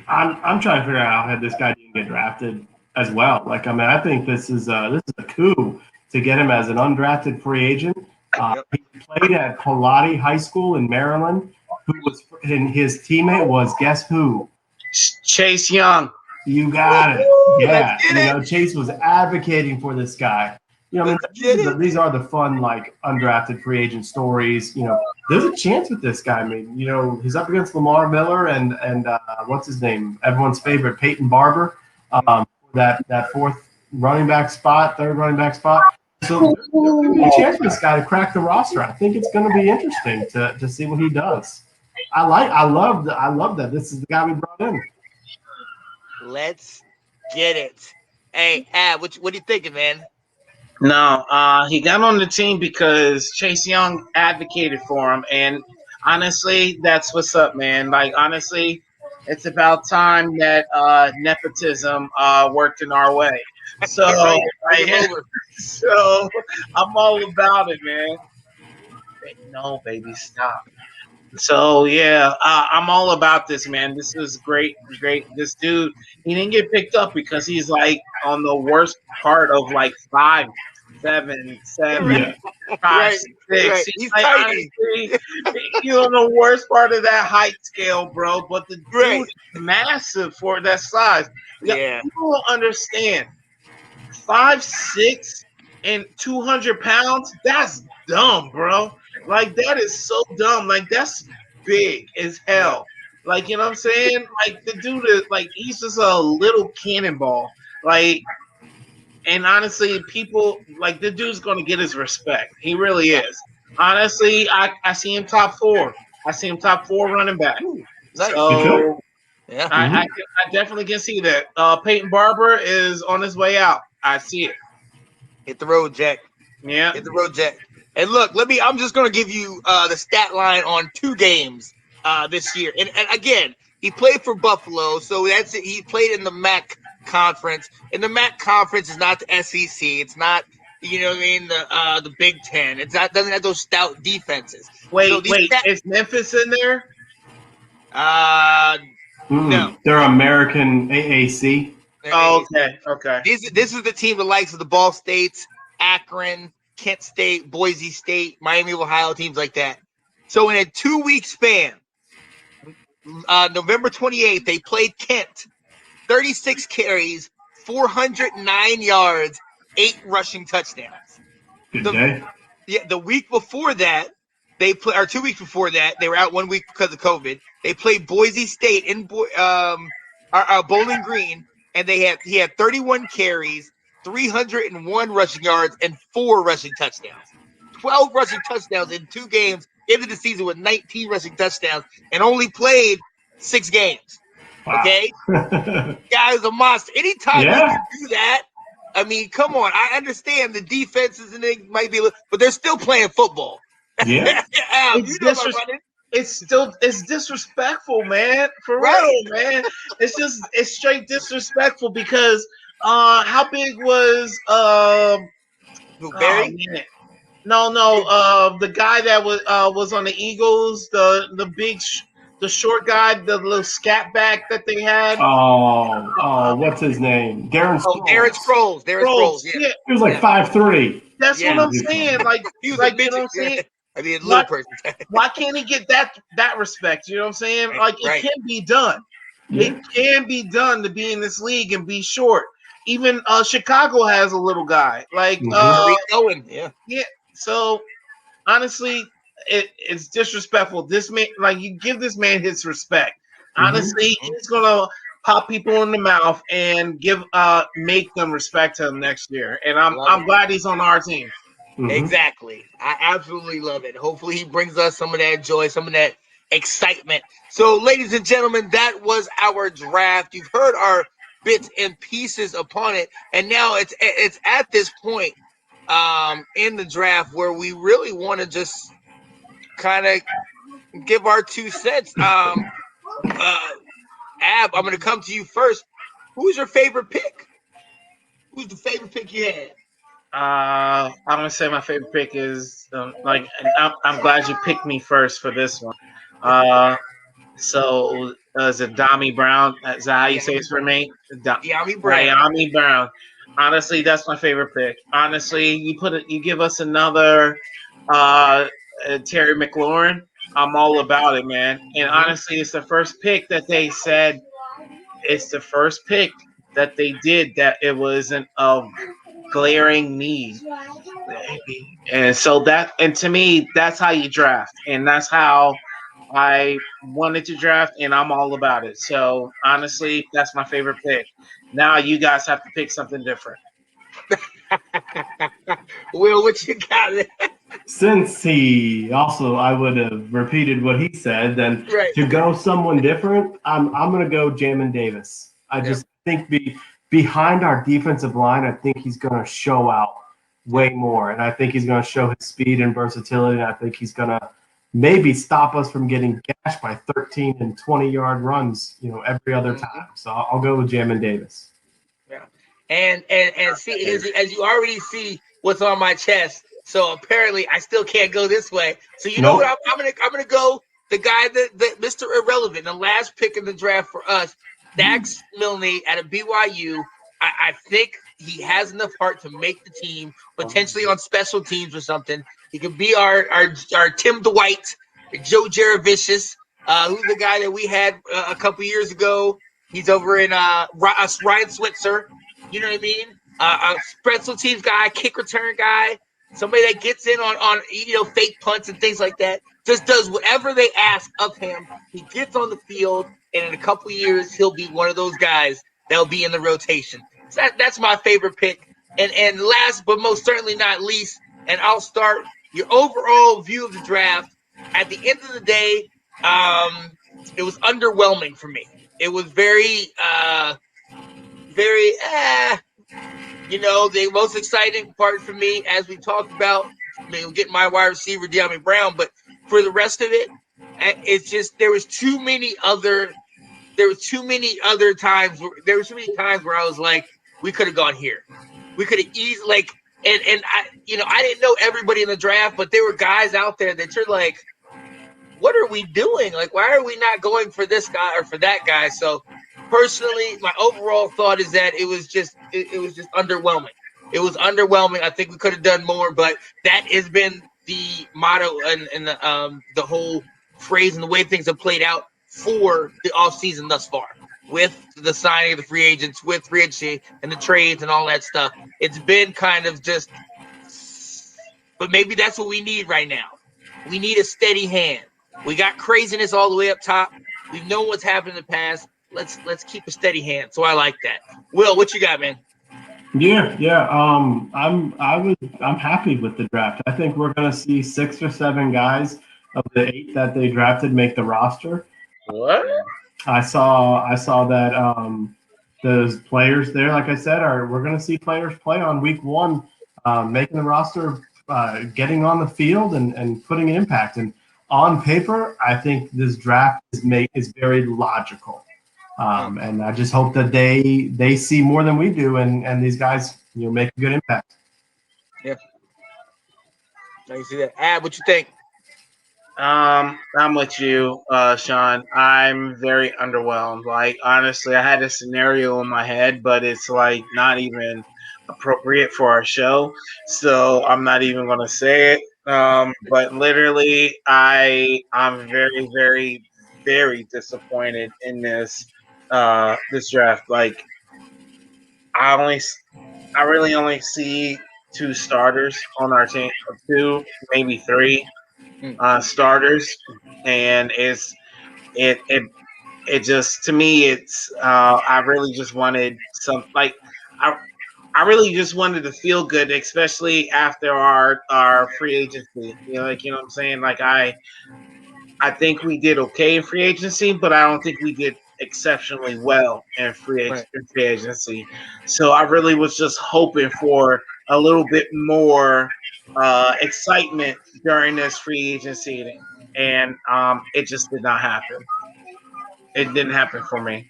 I'm trying to figure out how this guy didn't get drafted as well. Like, I mean, I think this is a coup to get him as an undrafted free agent. He played at Polati High School in Maryland. And his teammate was, guess who? Chase Young. You got it. Yeah. Chase was advocating for this guy. These are the fun, like, undrafted free agent stories. There's a chance with this guy. I mean, he's up against Lamar Miller and what's his name? Everyone's favorite, Peyton Barber. That third running back spot. So there's going to be a chance for this guy to crack the roster. I think it's going to be interesting to see what he does. I love that this is the guy we brought in. Let's get it. Hey, what are you thinking, man? No, he got on the team because Chase Young advocated for him, and honestly, that's what's up, man. Like, honestly, it's about time that nepotism worked in our way. So, so I'm all about it, man. No, baby, stop. So yeah, I'm all about this, man. This is great. This dude, he didn't get picked up because he's like on the worst part of like 5'7", 5'6". Right. He's like, honestly, he's on the worst part of that height scale, bro. But the dude is massive for that size. Yeah. People don't understand. 5'6" and 200 pounds. That's dumb, bro. Like, that is so dumb. Like, that's big as hell. Like, you know what I'm saying? Like, the dude is, like, he's just a little cannonball. Like, and honestly, people, like, the dude's going to get his respect. He really is. Honestly, I see him top 4. I see him top 4 running back. Nice. So, yeah. I definitely can see that. Peyton Barber is on his way out. I see it. Hit the road, Jack. Yeah. Hit the road, Jack. And look, I'm just going to give you the stat line on 2 games this year. And again, he played for Buffalo, so that's it. He played in the MAC conference. And the MAC conference is not the SEC. It's not, the Big Ten. Doesn't have those stout defenses. Wait, is Memphis in there? No. They're American AAC. Oh, okay. This is the team that likes the Ball States, Akron, Kent State, Boise State, Miami of Ohio, teams like that. So in a 2-week span, November 28th, they played Kent, 36 carries, 409 yards, 8 rushing touchdowns. Good day. Yeah, the week before that, 2 weeks before that, they were out 1 week because of COVID. They played Boise State in Bowling Green, and he had 31 carries, 301 rushing yards, and 4 rushing touchdowns. 12 rushing touchdowns in 2 games. Ended the season with 19 rushing touchdowns and only played 6 games. Wow. Okay? Guy's a monster. Anytime you can do that, I mean, come on. I understand the defenses and they might be, but they're still playing football. Yeah. It's disrespectful, man. For real, man. It's straight disrespectful because how big was Barry? No, the guy that was on the Eagles, the big the short guy, the little scat back that they had. Oh, what's his name? Darren Sproles. Darren Sproles. Yeah. He was like 5'3". That's what I'm saying. Like, he was like, you know what I'm saying? I mean, a little person. Why can't he get that respect? You know what I'm saying? Like, it can be done. Yeah. It can be done to be in this league and be short. Even Chicago has a little guy. Like, Owen. Yeah. So, honestly, it's disrespectful. This man, like, you give this man his respect. Honestly, he's gonna pop people in the mouth and make them respect him next year. And I'm glad he's on our team. Exactly. I absolutely love it. Hopefully he brings us some of that joy, some of that excitement. So, ladies and gentlemen, that was our draft. You've heard our bits and pieces upon it, and now it's at this point in the draft where we really want to just kind of give our 2 cents. Ab, I'm going to come to you first. Who's your favorite pick? Who's the favorite pick you had? I'm gonna say my favorite pick is and I'm glad you picked me first for this one. Is it Dami Brown? Is that how you say it for me? Dyami Brown. Dyami Brown. Honestly, that's my favorite pick. Honestly, you give us another Terry McLaurin. I'm all about it, man. And honestly, it's the first pick that they said. It's the first pick that they did that it wasn't a glaring need. And to me, that's how you draft, and that's how I wanted to draft, and I'm all about it. So honestly, that's my favorite pick. Now you guys have to pick something different. Will, what you got? Since he also, I would have repeated what he said, then Right. to go someone different, I'm going to go Jamin Davis. I just think behind our defensive line, I think he's going to show out way more, and I think he's going to show his speed and versatility, and I think he's going to maybe stop us from getting gashed by 13 and 20-yard runs, every other time. So I'll go with Jamin Davis. Yeah, and see, as you already see what's on my chest. So apparently, I still can't go this way. So you know what? I'm gonna go the guy that Mr. Irrelevant, the last pick in the draft for us, Dax Milne out of BYU. I think he has enough heart to make the team, potentially on special teams or something. He could be our Tim Dwight, Joe Jaravicious, who's the guy that we had a couple years ago. He's over in Ryan Switzer. You know what I mean? A special teams guy, kick return guy. Somebody that gets in on fake punts and things like that. Just does whatever they ask of him. He gets on the field, and in a couple years, he'll be one of those guys that'll be in the rotation. So that's my favorite pick. And last but most certainly not least, and I'll start your overall view of the draft. At the end of the day, it was underwhelming for me. It was very the most exciting part for me, as we talked about, getting my wide receiver, Dyami Brown. But for the rest of it, it's just there was too many times where I was like, we could have gone here. We could have easily and I didn't know everybody in the draft, but there were guys out there that you're like, what are we doing? Like, why are we not going for this guy or for that guy? So personally, my overall thought is that it was just underwhelming. It was underwhelming. I think we could have done more, but that has been the motto and the whole phrase and the way things have played out for the offseason thus far, with the signing of the free agents, with free agency and the trades and all that stuff. It's been kind of just, but maybe that's what we need right now. We need a steady hand. We got craziness all the way up top. We've known what's happened in the past. Let's keep a steady hand. So I like that. Will, what you got, man? Yeah. I'm happy with the draft. I think we're going to see 6 or 7 guys of the 8 that they drafted make the roster. What? I saw that those players there, like I said, we're going to see players play on week 1, making the roster, getting on the field and putting an impact. And on paper, I think this draft is very logical. And I just hope that they see more than we do, and these guys make a good impact. Yeah. I see that. Ab, what you think? I'm with you, Sean. I'm very underwhelmed. Like, honestly, I had a scenario in my head, but it's like not even appropriate for our show, so I'm not even gonna say it. But literally, I'm very, very, very disappointed in this draft. Like, I really only see 2 starters on our team, 2, maybe 3 starters, and it just, to me, it's I really just wanted I really just wanted to feel good, especially after our free agency. You know what I'm saying? Like, I think we did okay in free agency, but I don't think we did exceptionally well in free agency. So I really was just hoping for a little bit more excitement during this free agency, and it just did not happen. It didn't happen for me.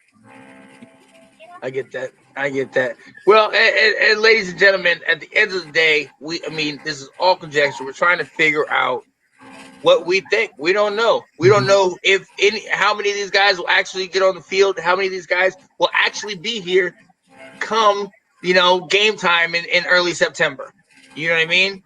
I get that. I get that. Well, and ladies and gentlemen, at the end of the day, this is all conjecture. We're trying to figure out what we think. We don't know. We don't know how many of these guys will actually get on the field. How many of these guys will actually be here come, game time in early September. You know what I mean?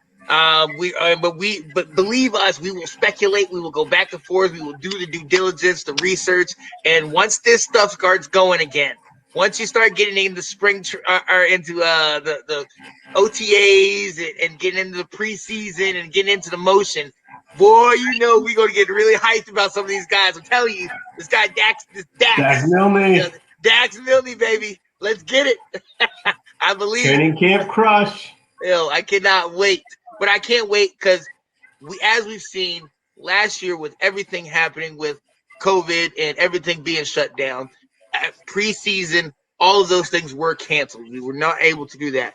But believe us, we will speculate. We will go back and forth. We will do the due diligence, the research, and once this stuff starts going again, once you start getting into spring or into the OTAs and getting into the preseason and getting into the motion, boy, we're gonna get really hyped about some of these guys. I'm telling you, this guy Dax Milne, Dax Milne, baby, let's get it. I believe training camp crush. I cannot wait, but I can't wait because as we've seen last year with everything happening with COVID and everything being shut down, preseason, all of those things were canceled. We were not able to do that.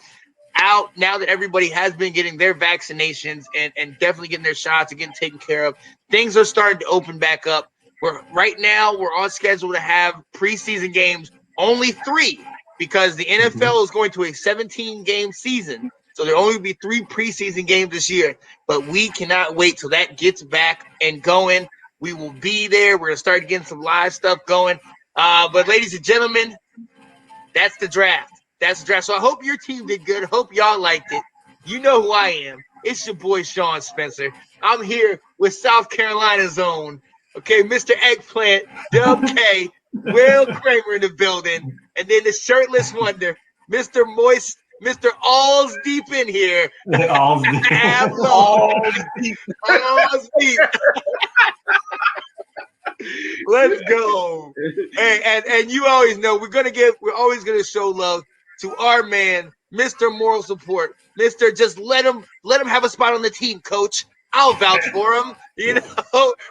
Now that everybody has been getting their vaccinations and definitely getting their shots and getting taken care of, things are starting to open back up. Right now we're on schedule to have preseason games, only 3, because the NFL is going to a 17-game season. So there'll only be 3 preseason games this year. But we cannot wait till that gets back and going. We will be there. We're going to start getting some live stuff going. But ladies and gentlemen, that's the draft. So I hope your team did good. Hope y'all liked it. You know who I am. It's your boy, Sean Spencer. I'm here with South Carolina's own, Mr. Eggplant, Dub K, Will Kramer in the building, and then the shirtless wonder, Mr. Moist, Mr. All's Deep in here. All's deep. Let's go. And you always know we're always gonna show love to our man, Mr. Moral Support. Mr. Just let him have a spot on the team, coach. I'll vouch for him.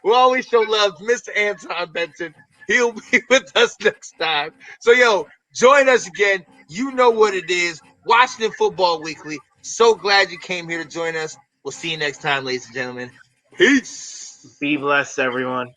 We'll always show love to Mr. Anton Benson. He'll be with us next time. So, join us again. You know what it is. Washington Football Weekly. So glad you came here to join us. We'll see you next time, ladies and gentlemen. Peace. Be blessed, everyone.